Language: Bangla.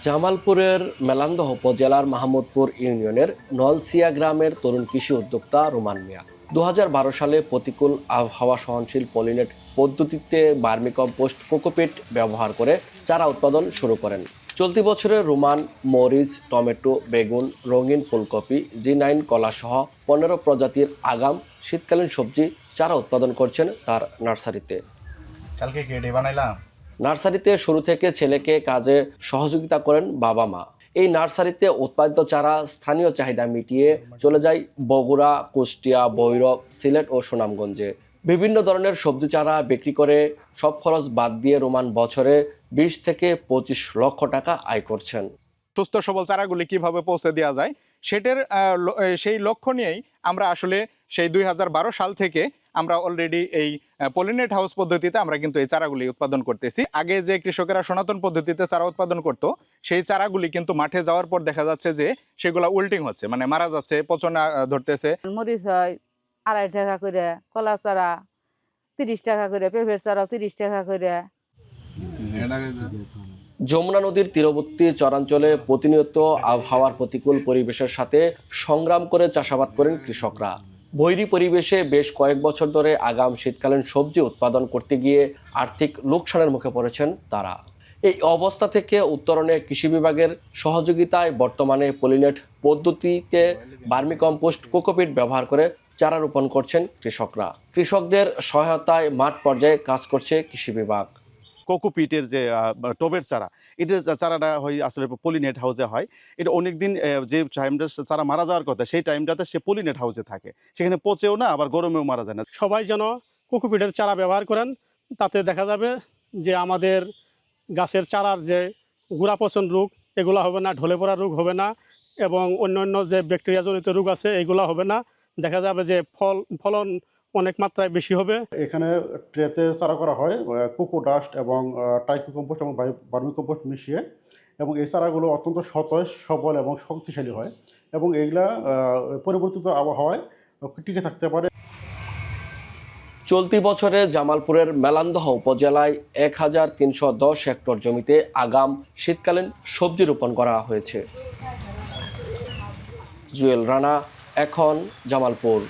জামালপুরের মেলান্দহ উপজেলার মাহমুদপুর ইউনিয়নের নলসিয়া গ্রামের তরুণ কৃষি উদ্যোক্তা রোমান মিয়া ২০১২ সালে প্রতিকূল আবহাওয়া সহনশীল পলিনেট পদ্ধতিতে ভার্মিকম্পোস্ট কোকোপিট ব্যবহার করে চারা উৎপাদন শুরু করেন। চলতি বছরে রোমান মরিচ, টমেটো, বেগুন, রঙিন ফুলকপি, জি9 কলা সহ ১৫ প্রজাতির আগাম শীতকালীন সবজি চারা উৎপাদন করছেন তার নার্সারিতে। কালকে কেটে বানাইলাম। নার্সারিতে শুরু থেকে ছেলেকে কাজে সহযোগিতা করেন বাবা মা। এই নার্সারিতে উৎপাদিত চারা স্থানীয় চাহিদা মিটিয়ে চলে যায় বগুড়া, কুষ্টিয়া, ভৈরব, সিলেট ও সুনামগঞ্জে। বিভিন্ন ধরনের সবজি চারা বিক্রি করে সব খরচ বাদ দিয়ে রোমান বছরে ২০ থেকে ২৫ লক্ষ টাকা আয় করছেন। সুস্থ সবল চারাগুলি কিভাবে পৌঁছে দেওয়া যায় সেটার সেই লক্ষ্য নিয়েই আমরা আসলে সেই ২০১২ সাল থেকে আমরা অলরেডি এই পলিনেট হাউস পদ্ধতিতে আমরা কিন্তু এই চারাগুলি উৎপাদন করতেছি। আগে যে কৃষকেরা সনাতন পদ্ধতিতে চারা উৎপাদন করত, সেই চারাগুলি কিন্তু মাঠে যাওয়ার পর দেখা যাচ্ছে যে সেগুলা উল্টিং হচ্ছে, মানে মারা যাচ্ছে, পচনা ধরতেছে। মরিচ হয় ২.৫ টাকা করে, কলা চারা ৩০ টাকা করে, পেঁপের চারাও ৩০ টাকা করে। যমুনা নদীর তীরবর্তী চরাঞ্চলে প্রতিনিয়ত আবহাওয়ার প্রতিকূল পরিবেশের সাথে সংগ্রাম করে চাষাবাদ করেন কৃষকরা। বৈরী পরিবেশে বেশ কয়েক বছর ধরে আগাম শীতকালীন সবজি উৎপাদন করতে গিয়ে আর্থিক লোকসানের মুখে পড়েছেন তারা। এই অবস্থা থেকে উত্তরণে কৃষি বিভাগের সহযোগিতায় বর্তমানে পলিনেট পদ্ধতিতে ভার্মিকম্পোস্ট কোকোপিট ব্যবহার করে চারা রোপণ করছেন কৃষকরা। কৃষকদের সহায়তায় মাঠ পর্যায়ে কাজ করছে কৃষি বিভাগ। কোকোপিটের যে টবের চারা, এটার চারাটা হয় আসলে পলিনেট হাউসে হয়। এটা অনেকদিন যে টাইমটা চারা মারা যাওয়ার কথা সেই টাইমটাতে সে পলিনেট হাউসে থাকে, সেখানে পচেও না আবার গরমেও মারা যায় না। সবাই যেন কোকোপিটের চারা ব্যবহার করেন, তাতে দেখা যাবে যে আমাদের গাছের চারার যে গোড়া পচন রোগ এগুলো হবে না, ঢলে পড়া রোগ হবে না, এবং অন্যান্য যে ব্যাকটেরিয়াজনিত রোগ আছে এগুলো হবে না। দেখা যাবে যে ফলন অনেক মাত্রায় বেশি হবে। এখানে ট্রেতে চারা করা হয় কোকো ডাস্ট এবং টাইকো কম্পোস্ট এবং ভার্মি কম্পোস্ট মিশিয়ে, এবং এই চারাগুলো অত্যন্ত সতেজ, সবল এবং শক্তিশালী হয়, এবং এইগুলা পরিবর্তিত আবহাওয়ায় টিকে থাকতে পারে। চলতি বছরে জামালপুরের মেলান্দহ উপজেলায় ১,৩১০ হেক্টর জমিতে আগাম শীতকালীন সবজি রোপণ করা হয়েছে। জুয়েল রানা, এখন জামালপুর।